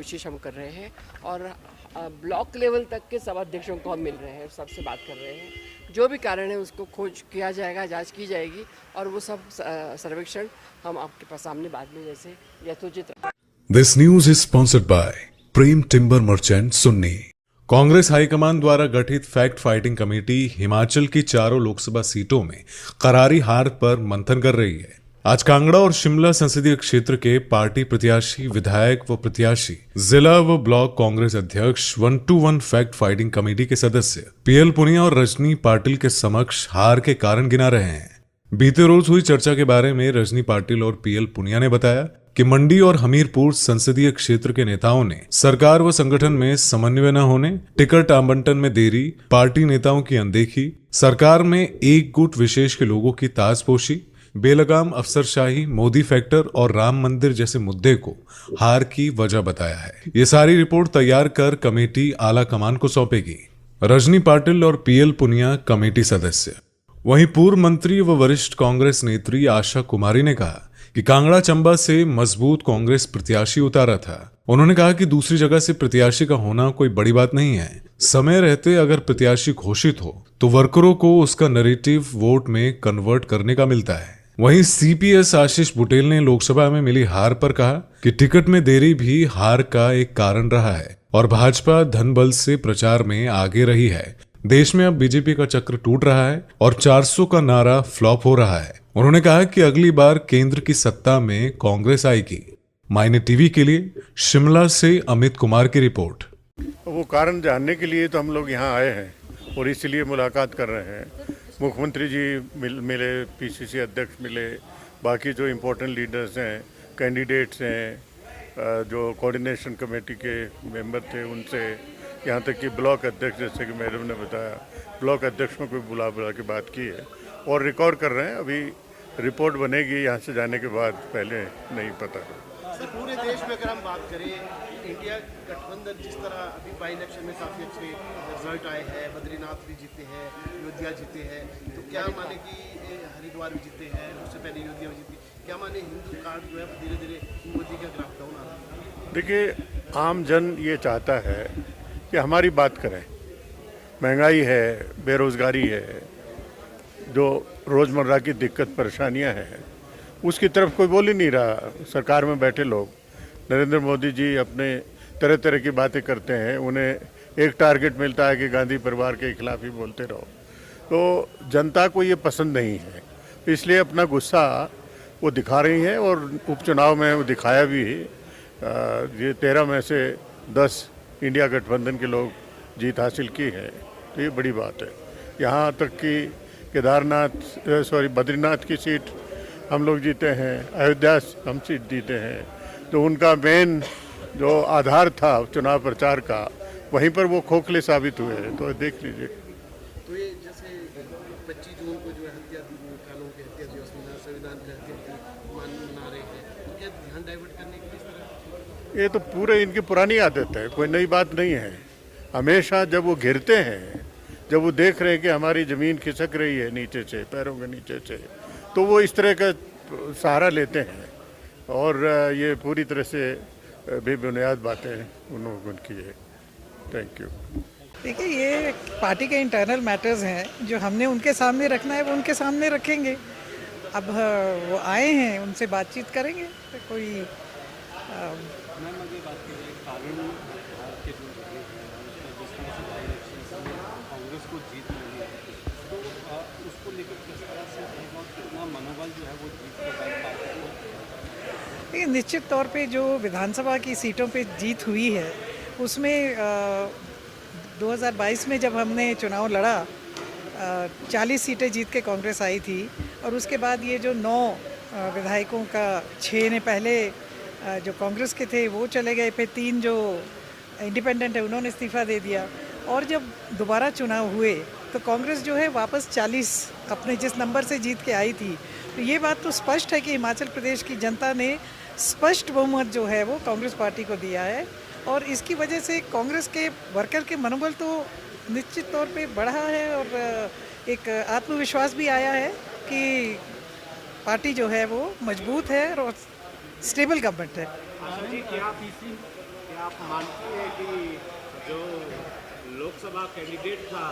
कोशिश हम कर रहे हैं और ब्लॉक लेवल तक के सब अध्यक्षों को हम मिल रहे हैं, सबसे बात कर रहे हैं। जो भी कारण है उसको खोज किया जाएगा, जांच की जाएगी और वो सब सर्वेक्षण हम आपके पास सामने बाद में जैसे यथोचित। This news is sponsored by Prem timber merchant Sunni. Congress high command द्वारा गठित फैक्ट फाइटिंग कमेटी हिमाचल की चारों लोकसभा सीटों में करारी हार पर मंथन कर रही है। आज कांगड़ा और शिमला संसदीय क्षेत्र के पार्टी प्रत्याशी, विधायक व प्रत्याशी, जिला व ब्लॉक कांग्रेस अध्यक्ष 1-to-1 फैक्ट फाइटिंग कमेटी के सदस्य पीएल पुनिया और रजनी पाटिल के समक्ष हार के कारण गिना रहे हैं। बीते रोज हुई चर्चा के बारे में रजनी पाटिल और पीएल पुनिया ने बताया कि मंडी और हमीरपुर संसदीय क्षेत्र के नेताओं ने सरकार व संगठन में समन्वय न होने, टिकट आवंटन में देरी, पार्टी नेताओं की अनदेखी, सरकार में एक गुट विशेष के लोगों की ताजपोशी, बेलगाम अफसरशाही, मोदी फैक्टर और राम मंदिर जैसे मुद्दे को हार की वजह बताया है। ये सारी रिपोर्ट तैयार कर कमेटी आला कमान को सौंपेगी। रजनी पाटिल और पीएल पुनिया कमेटी सदस्य। वहीं पूर्व मंत्री व वरिष्ठ कांग्रेस नेत्री आशा कुमारी ने कहा कि कांगड़ा चंबा से मजबूत कांग्रेस प्रत्याशी उतारा था। उन्होंने कहा कि दूसरी जगह से प्रत्याशी का होना कोई बड़ी बात नहीं है। समय रहते अगर प्रत्याशी घोषित हो तो वर्करों को उसका नैरेटिव वोट में कन्वर्ट करने का मिलता है। वहीं सीपीएस आशीष बुटेल ने लोकसभा में मिली हार पर कहा कि टिकट में देरी भी हार का एक कारण रहा है और भाजपा धन बल से प्रचार में आगे रही है। देश में अब बीजेपी का चक्र टूट रहा है और 400 का नारा फ्लॉप हो रहा है। उन्होंने कहा कि अगली बार केंद्र की सत्ता में कांग्रेस आएगी। मायने टीवी के लिए शिमला से अमित कुमार की रिपोर्ट। वो कारण जानने के लिए तो हम लोग यहाँ आए हैं और इसलिए मुलाकात कर रहे हैं। मुख्यमंत्री जी मिले, पीसीसी अध्यक्ष मिले, बाकी जो इम्पोर्टेंट लीडर्स हैं, कैंडिडेट्स हैं, जो कोऑर्डिनेशन कमेटी के मेंबर थे उनसे, यहाँ तक कि ब्लॉक अध्यक्ष, जैसे कि मैडम ने बताया, ब्लॉक अध्यक्ष में कोई बुला के बात की है और रिकॉर्ड कर रहे हैं। अभी रिपोर्ट बनेगी यहाँ से जाने के बाद, पहले नहीं पता। सर, पूरे देश में अगर हम बात करें, इंडिया गठबंधन जिस तरह अभी बाई इलेक्शन में काफ़ी अच्छे रिजल्ट आए हैं, बद्रीनाथ भी जीते हैं, अयोध्या जीते हैं, तो क्या माने कि हरिद्वार भी जीते हैं, उससे पहले अयोध्या भी जीती, क्या माने हिंदू कार्ड जो है धीरे धीरे मोदी का ग्राफ डाउन आ रहा है? देखिए, आम जन ये चाहता है कि हमारी बात करें। महंगाई है, बेरोज़गारी है, जो रोज़मर्रा की दिक्कत परेशानियां हैं, उसकी तरफ कोई बोल ही नहीं रहा। सरकार में बैठे लोग, नरेंद्र मोदी जी अपने तरह तरह की बातें करते हैं, उन्हें एक टारगेट मिलता है कि गांधी परिवार के खिलाफ ही बोलते रहो। तो जनता को ये पसंद नहीं है, इसलिए अपना गुस्सा वो दिखा रही है और उपचुनाव में वो दिखाया भी। ये 13 में से 10 इंडिया गठबंधन के लोग जीत हासिल की है, तो ये बड़ी बात है। यहाँ तक कि बद्रीनाथ की सीट हम लोग जीते हैं, अयोध्या हम सीट जीते हैं, तो उनका मेन जो आधार था चुनाव प्रचार का, वहीं पर वो खोखले साबित हुए हैं। तो देख लीजिए। तो ये जैसे 25 जून को जो है हत्या कानून की हत्या दिवस संविधान की हत्या मना रहे हैं, तो क्या ध्यान डाइवर्ट करने के लिए इस तरह? ये तो पूरे इनकी पुरानी आदत है, कोई नई बात नहीं है। हमेशा जब वो घिरते हैं, जब वो देख रहे हैं कि हमारी ज़मीन खिसक रही है नीचे से, पैरों के नीचे से, तो वो इस तरह का सहारा लेते हैं और ये पूरी तरह से बेबुनियाद बातें उन्होंने की है। Thank you. देखिए, ये पार्टी के इंटरनल मैटर्स हैं, जो हमने उनके सामने रखना है वो उनके सामने रखेंगे। अब वो आए हैं, उनसे बातचीत करेंगे। तो कोई कांग्रेस को जीत मिली है, तो उसको लेकर किस तरह से कितना मनोबल जो है वो जीत के बाद पार्टी को? देखिए, निश्चित तौर पे जो विधानसभा की सीटों पे जीत हुई है, उसमें 2022 में जब हमने चुनाव लड़ा, 40 सीटें जीत के कांग्रेस आई थी और उसके बाद ये जो 9 विधायकों का 6 ने पहले जो कांग्रेस के थे वो चले गए, फिर 3 जो इंडिपेंडेंट है उन्होंने इस्तीफ़ा दे दिया और जब दोबारा चुनाव हुए तो कांग्रेस जो है वापस 40 अपने जिस नंबर से जीत के आई थी। तो ये बात तो स्पष्ट है कि हिमाचल प्रदेश की जनता ने स्पष्ट बहुमत जो है वो कांग्रेस पार्टी को दिया है और इसकी वजह से कांग्रेस के वर्कर के मनोबल तो निश्चित तौर पे बढ़ा है और एक आत्मविश्वास भी आया है कि पार्टी जो है वो मजबूत है और स्टेबल गवर्नमेंट है। क्या आप मानती हैं कि जो लोकसभा कैंडिडेट था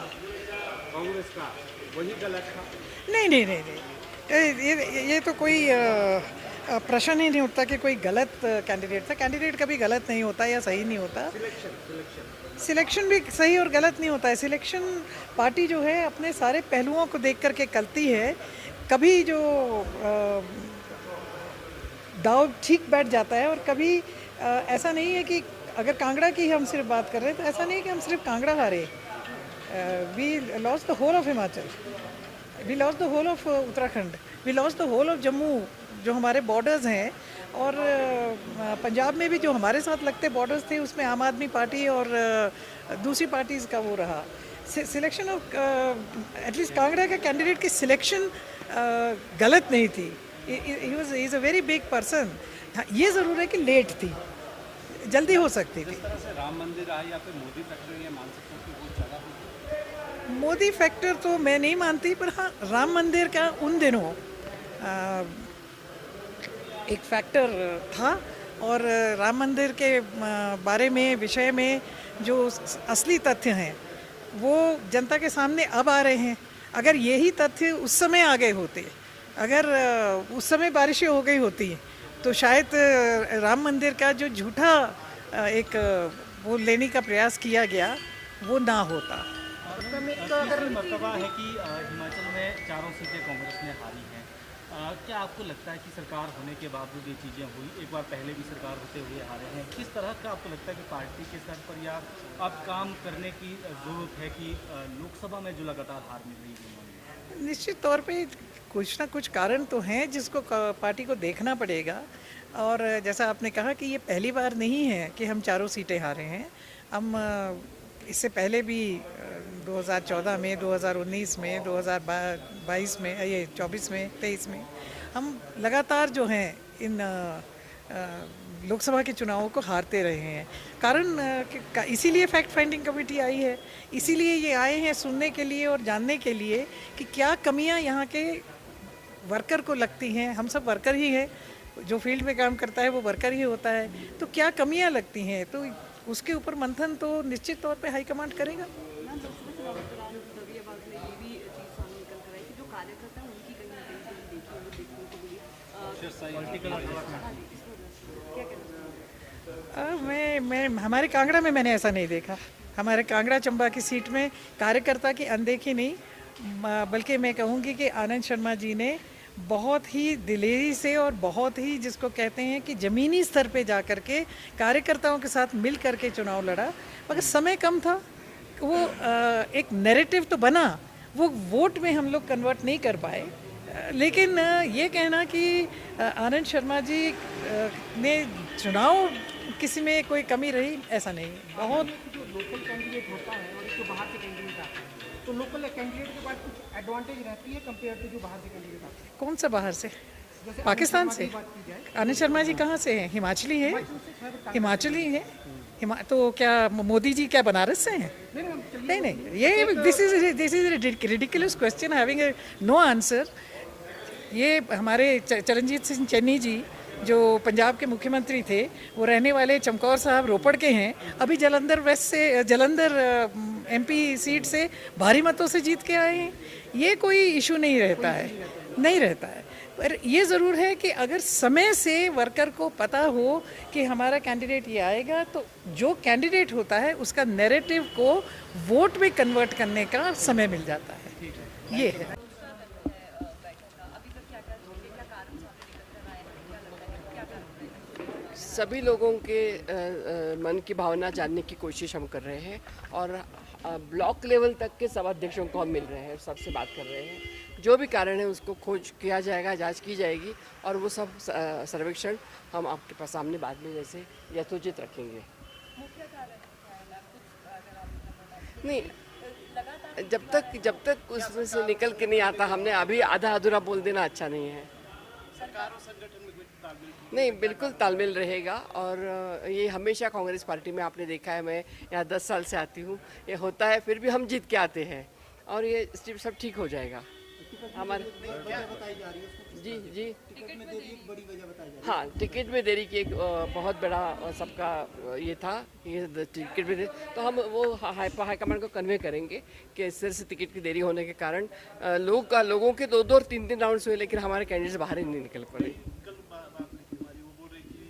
कांग्रेस का वही गलत था? नहीं नहीं नहीं नहीं, ये तो कोई प्रश्न ही नहीं उठता कि कोई गलत कैंडिडेट था। कैंडिडेट कभी गलत नहीं होता या सही नहीं होता। सिलेक्शन भी सही और गलत नहीं होता है। सिलेक्शन पार्टी जो है अपने सारे पहलुओं को देख करके करती है। कभी जो दाव ठीक बैठ जाता है और कभी ऐसा नहीं है कि अगर कांगड़ा की हम सिर्फ बात कर रहे हैं तो ऐसा नहीं है कि हम सिर्फ कांगड़ा हारे। We lost the whole of Himachal, we lost the whole of Uttarakhand, we lost the whole of Jammu जो हमारे बॉर्डर्स हैं। और पंजाब में भी जो हमारे साथ लगते बॉर्डर्स थे उसमें आम आदमी पार्टी और दूसरी पार्टीज़ का वो रहा। सिलेक्शन ऑफ एटलीस्ट कांगड़ा का कैंडिडेट की सिलेक्शन गलत नहीं थी। He was is a very big person. ये ज़रूर है कि लेट थी, जल्दी हो सकती थी। जिस तरह से राम मंदिर आए या फिर मोदी फैक्टर, ये मान सकते हो कि वो ज़्यादा हो? मोदी फैक्टर तो मैं नहीं मानती, पर हाँ राम मंदिर का उन दिनों एक फैक्टर था। और राम मंदिर के बारे में विषय में जो असली तथ्य हैं वो जनता के सामने अब आ रहे हैं। अगर यही तथ्य उस समय आ गए होते, अगर उस समय बारिशें हो गई होती तो शायद राम मंदिर का जो झूठा एक वो लेने का प्रयास किया गया वो ना होता। तीसरी मर्तबा है कि हिमाचल में 4 सीटें कांग्रेस ने हारी हैं। क्या आपको लगता है कि सरकार होने के बावजूद ये चीज़ें हुई? एक बार पहले भी सरकार होते हुए हारे हैं। किस तरह का आपको लगता है कि पार्टी के स्तर पर या अब काम करने की ज़रूरत है कि लोकसभा में जो लगातार हार मिल रही है? निश्चित तौर पे कुछ ना कुछ कारण तो हैं जिसको पार्टी को देखना पड़ेगा। और जैसा आपने कहा कि ये पहली बार नहीं है कि हम 4 सीटें हारे हैं। हम इससे पहले भी 2014 में, 2019 में, 2022 में, ये 24 में, 23 में हम लगातार जो हैं इन लोकसभा के चुनावों को हारते रहे हैं। कारण इसीलिए फैक्ट फाइंडिंग कमेटी आई है, इसीलिए ये आए हैं सुनने के लिए और जानने के लिए कि क्या कमियां यहाँ के वर्कर को लगती हैं। हम सब वर्कर ही हैं, जो फील्ड में काम करता है वो वर्कर ही होता है। तो क्या कमियां लगती हैं, तो उसके ऊपर मंथन तो निश्चित तौर पे हाईकमांड करेगा। मैं हमारे कांगड़ा में मैंने ऐसा नहीं देखा। हमारे कांगड़ा चंबा की सीट में कार्यकर्ता की अनदेखी नहीं, बल्कि मैं कहूँगी कि आनंद शर्मा जी ने बहुत ही दिलेरी से और बहुत ही जिसको कहते हैं कि ज़मीनी स्तर पे जा कर के कार्यकर्ताओं के साथ मिल कर के चुनाव लड़ा। मगर समय कम था। वो एक नैरेटिव तो बना, वो वोट में हम लोग कन्वर्ट नहीं कर पाए। लेकिन ये कहना कि आनंद शर्मा जी ने चुनाव किसी में कोई कमी रही, ऐसा नहीं। बहुत जो लोकल कैंडिडेट होता है और जो बाहर से कैंडिडेट आता है, तो लोकल कैंडिडेट के पास कुछ एडवांटेज रहती है कंपेयर टू जो बाहर से कैंडिडेट आते हैं। कौन सा बाहर से? जैसे पाकिस्तान से? बात की जाए, आनंद शर्मा जी कहाँ से हैं? हिमाचली हैं, हिमाचली हैं। तो क्या मोदी जी क्या बनारस से हैं? नहीं नहीं, ये this is ridiculous question having no answer. ये हमारे चरणजीत सिंह चन्नी जी जो पंजाब के मुख्यमंत्री थे, वो रहने वाले चमकौर साहब रोपड़ के हैं। अभी जलंधर वेस्ट से, जलंधर एमपी सीट से भारी मतों से जीत के आए हैं। ये कोई इशू नहीं रहता है, नहीं रहता है। पर ये ज़रूर है कि अगर समय से वर्कर को पता हो कि हमारा कैंडिडेट ये आएगा, तो जो कैंडिडेट होता है उसका नैरेटिव को वोट में कन्वर्ट करने का समय मिल जाता है। ये है। सभी लोगों के मन की भावना जानने की कोशिश हम कर रहे हैं और ब्लॉक लेवल तक के सब अध्यक्षों को हम मिल रहे हैं, सबसे बात कर रहे हैं। जो भी कारण है उसको खोज किया जाएगा, जांच की जाएगी और वो सब सर्वेक्षण हम आपके पास सामने बाद में जैसे यथोचित रखेंगे। नहीं, जब तक उसमें से निकल के नहीं आता, हमने अभी आधा अधूरा बोल देना अच्छा नहीं है। नहीं, बिल्कुल तालमेल रहेगा। और ये हमेशा कांग्रेस पार्टी में आपने देखा है, मैं यहाँ 10 साल से आती हूँ, ये होता है, फिर भी हम जीत के आते हैं और ये सब ठीक हो जाएगा। हमारे जी टिकट में देरी एक बड़ी वजह बताई जा रही हाँ, टिकट में देरी की एक बहुत बड़ा सबका ये था कि टिकट में देरी, तो हम वो हाईकमान को कन्वे करेंगे कि इस तरह से टिकट की देरी होने के कारण लोगों के 2-2 और 3-3 राउंड्स हुए, लेकिन हमारे कैंडिडेट्स बाहर ही नहीं निकल पड़े। कल बात लिखी हमारी, वो बोल रहे कि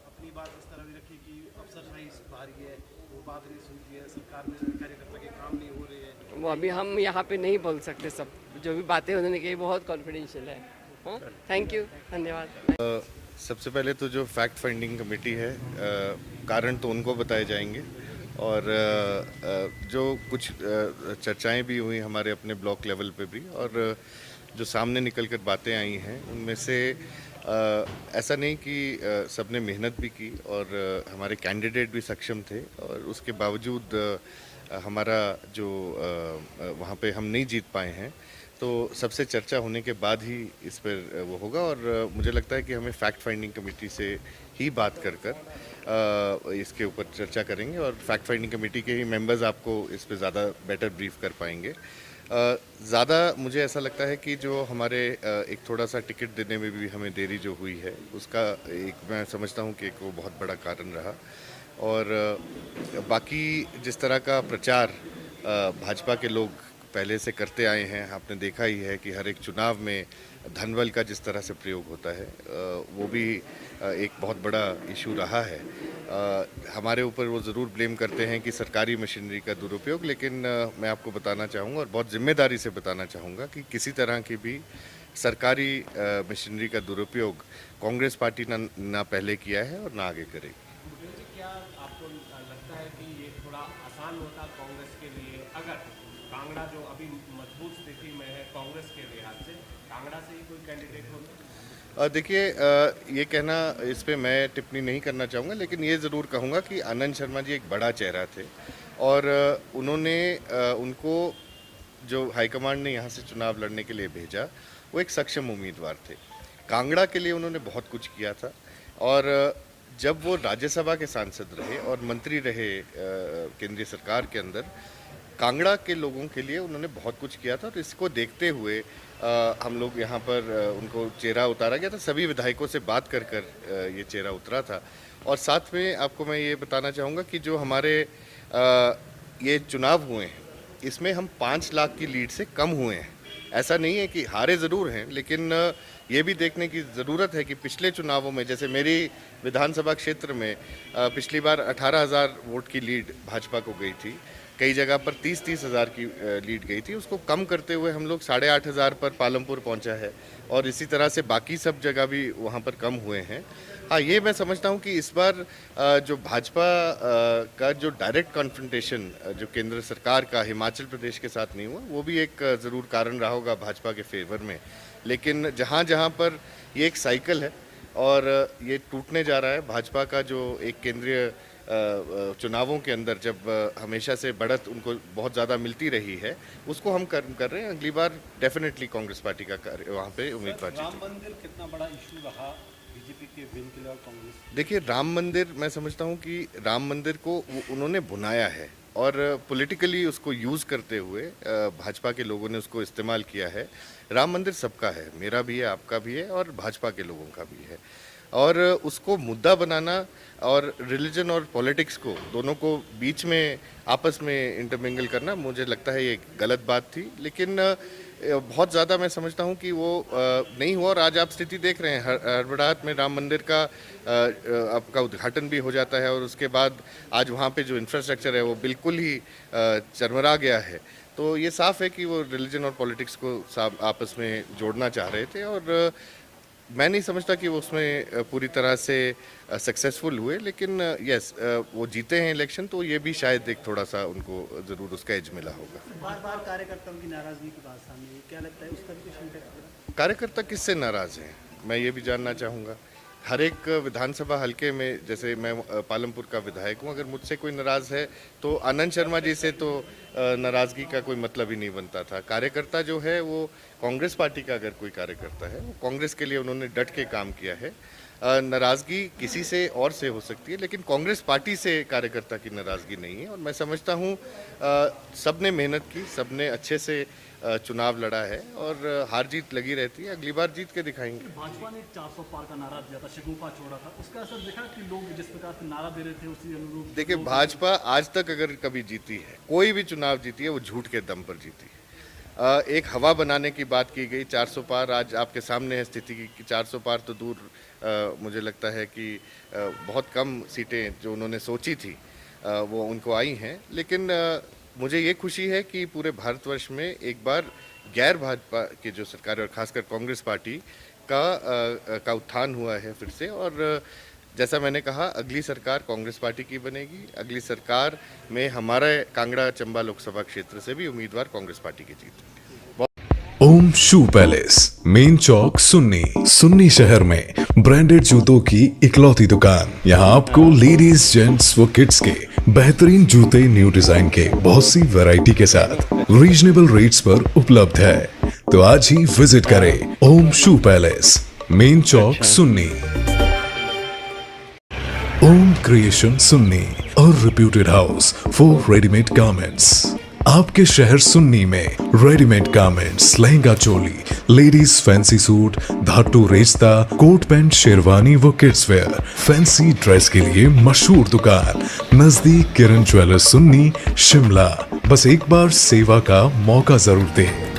अपनी बात इस तरह भी रखी कि अफसरशाही भारी है, वो बात नहीं सुनती है, सरकार में कार्यकर्ता के काम नहीं हो रहे हैं। वो अभी हम यहाँ पे नहीं बोल सकते, सब जो भी बातें उन्होंने कही बहुत कॉन्फिडेंशियल है। हाँ, थैंक यू, धन्यवाद। सबसे पहले तो जो फैक्ट फाइंडिंग कमेटी है, कारण तो उनको बताए जाएंगे, और जो कुछ चर्चाएं भी हुई हमारे अपने ब्लॉक लेवल पे भी, और जो सामने निकल कर बातें आई हैं उनमें से ऐसा नहीं कि सबने मेहनत भी की और हमारे कैंडिडेट भी सक्षम थे, और उसके बावजूद हमारा जो वहाँ पे हम नहीं जीत पाए हैं, तो सबसे चर्चा होने के बाद ही इस पर वो होगा। और मुझे लगता है कि हमें फैक्ट फाइंडिंग कमेटी से ही बात कर इसके ऊपर चर्चा करेंगे, और फैक्ट फाइंडिंग कमेटी के ही मेंबर्स आपको इस पर ज़्यादा बेटर ब्रीफ कर पाएंगे। ज़्यादा मुझे ऐसा लगता है कि जो हमारे एक थोड़ा सा टिकट देने में भी हमें देरी जो हुई है, उसका एक मैं समझता हूँ कि एक वो बहुत बड़ा कारण रहा। और बाकी जिस तरह का प्रचार भाजपा के लोग पहले से करते आए हैं, आपने देखा ही है कि हर एक चुनाव में धनबल का जिस तरह से प्रयोग होता है, वो भी एक बहुत बड़ा इशू रहा है। हमारे ऊपर वो ज़रूर ब्लेम करते हैं कि सरकारी मशीनरी का दुरुपयोग, लेकिन मैं आपको बताना चाहूँगा और बहुत जिम्मेदारी से बताना चाहूँगा कि किसी तरह की भी सरकारी मशीनरी का दुरुपयोग कांग्रेस पार्टी ना पहले किया है और ना आगे करेगी। क्या आपको लगता है कि ये थोड़ा आसान होता कांग्रेस के लिए अगर कांगड़ा जो अभी मजबूत स्थिति में है कांग्रेस के लिहाज से, कांगड़ा से ही कोई कैंडिडेट हो? देखिए, ये कहना, इस पे मैं टिप्पणी नहीं करना चाहूँगा, लेकिन ये ज़रूर कहूँगा कि आनंद शर्मा जी एक बड़ा चेहरा थे, और उन्होंने उनको जो हाईकमांड ने यहाँ से चुनाव लड़ने के लिए भेजा, वो एक सक्षम उम्मीदवार थे। कांगड़ा के लिए उन्होंने बहुत कुछ किया था, और जब वो राज्यसभा के सांसद रहे और मंत्री रहे केंद्रीय सरकार के अंदर, कांगड़ा के लोगों के लिए उन्होंने बहुत कुछ किया था। और इसको देखते हुए हम लोग यहाँ पर उनको चेहरा उतारा गया था, सभी विधायकों से बात कर ये चेहरा उतरा था। और साथ में आपको मैं ये बताना चाहूँगा कि जो हमारे ये चुनाव हुए हैं, इसमें हम 5 लाख की लीड से कम हुए हैं। ऐसा नहीं है कि हारे ज़रूर हैं, लेकिन ये भी देखने की ज़रूरत है कि पिछले चुनावों में, जैसे मेरी विधानसभा क्षेत्र में पिछली बार 18,000 वोट की लीड भाजपा को गई थी, कई जगह पर 30-30 हज़ार की लीड गई थी। उसको कम करते हुए हम लोग 8,500 पर पालमपुर पहुंचा है, और इसी तरह से बाकी सब जगह भी वहां पर कम हुए हैं। हाँ, ये मैं समझता हूं कि इस बार जो भाजपा का जो डायरेक्ट कॉन्फ्रंटेशन जो केंद्र सरकार का हिमाचल प्रदेश के साथ नहीं हुआ, वो भी एक ज़रूर कारण रहा होगा भाजपा के फेवर में। लेकिन जहाँ जहाँ पर ये एक साइकिल है और ये टूटने जा रहा है, भाजपा का जो एक केंद्रीय चुनावों के अंदर जब हमेशा से बढ़त उनको बहुत ज़्यादा मिलती रही है, उसको हम कर रहे हैं। अगली बार डेफिनेटली कांग्रेस पार्टी का वहाँ पे उम्मीदवार राम मंदिर कितना बड़ा इशू रहा बीजेपी के विन के लिए और कांग्रेस? देखिए, राम मंदिर, मैं समझता हूँ कि राम मंदिर को उन्होंने बुनाया है और पॉलिटिकली उसको यूज़ करते हुए भाजपा के लोगों ने उसको इस्तेमाल किया है। राम मंदिर सबका है, मेरा भी है, आपका भी है और भाजपा के लोगों का भी है। और उसको मुद्दा बनाना और रिलीजन और पॉलिटिक्स को दोनों को बीच में आपस में इंटरमिंगल करना, मुझे लगता है ये गलत बात थी। लेकिन बहुत ज़्यादा मैं समझता हूँ कि वो नहीं हुआ, और आज आप स्थिति देख रहे हैं, हड़बड़ाहट में राम मंदिर का आपका उद्घाटन भी हो जाता है, और उसके बाद आज वहाँ पे जो इंफ्रास्ट्रक्चर है वो बिल्कुल ही चरमरा गया है। तो ये साफ है कि वो रिलीजन और पॉलिटिक्स को आपस में जोड़ना चाह रहे थे, और मैं नहीं समझता कि वो उसमें पूरी तरह से सक्सेसफुल हुए। लेकिन यस, वो जीते हैं इलेक्शन, तो ये भी शायद एक थोड़ा सा उनको ज़रूर उसका एज मिला होगा। बार बार कार्यकर्ताओं की नाराजगी की बात सामने आई, क्या लगता है उसका भी कुछ इम्पैक्ट पड़ा? कार्यकर्ता किससे नाराज़ हैं, मैं ये भी जानना चाहूँगा। हर एक विधानसभा हलके में, जैसे मैं पालमपुर का विधायक हूँ, अगर मुझसे कोई नाराज़ है तो आनंद शर्मा जी से तो नाराज़गी का कोई मतलब ही नहीं बनता था। कार्यकर्ता जो है वो कांग्रेस पार्टी का अगर कोई कार्यकर्ता है, वो कांग्रेस के लिए उन्होंने डट के काम किया है। नाराज़गी किसी से और से हो सकती है, लेकिन कांग्रेस पार्टी से कार्यकर्ता की नाराज़गी नहीं है। और मैं समझता हूँ सबने मेहनत की, सबने अच्छे से चुनाव लड़ा है और हार जीत लगी रहती है, अगली बार जीत के दिखाएंगे। भाजपा ने 400 पार का नारा दिया था, शगुफा छोड़ा था, उसका असर देखा कि लोग जिस प्रकार से नारा दे रहे थे उसी अनुरूप। देखिए, भाजपा आज तक अगर कभी जीती है, कोई भी चुनाव जीती है, वो झूठ के दम पर जीती है। एक हवा बनाने की बात की गई, 400 पार आज आपके सामने है स्थिति की 400 पार तो दूर, मुझे लगता है कि बहुत कम सीटें जो उन्होंने सोची थी वो उनको आई हैं। लेकिन मुझे ये खुशी है कि पूरे भारतवर्ष में एक बार गैर भाजपा की जो सरकार और खासकर कांग्रेस पार्टी का उत्थान हुआ है फिर से। और जैसा मैंने कहा, अगली सरकार कांग्रेस पार्टी की बनेगी। अगली सरकार में हमारे कांगड़ा चंबा लोकसभा क्षेत्र से भी उम्मीदवार कांग्रेस पार्टी के जीतेंगे। ओम शू पैलेस, मेन चौक, सुन्नी शहर में ब्रांडेड जूतों की इकलौती दुकान। यहाँ आपको लेडीज, जेंट्स व किड्स के बेहतरीन जूते न्यू डिजाइन के बहुत सी वैरायटी के साथ रीजनेबल रेट्स पर उपलब्ध है। तो आज ही विजिट करें ओम शू पैलेस, मेन चौक, सुन्नी। ओम क्रिएशन सुन्नी और reputed house for readymade garments. आपके शहर सुन्नी में readymade garments, lehenga choli, ladies fancy suit, धाटू रेस्ता, कोट पैंट, शेरवानी व किड्स वेयर, फैंसी ड्रेस के लिए मशहूर दुकान, नजदीक किरण ज्वेलर्स सुन्नी, शिमला। बस एक बार सेवा का मौका जरूर दें।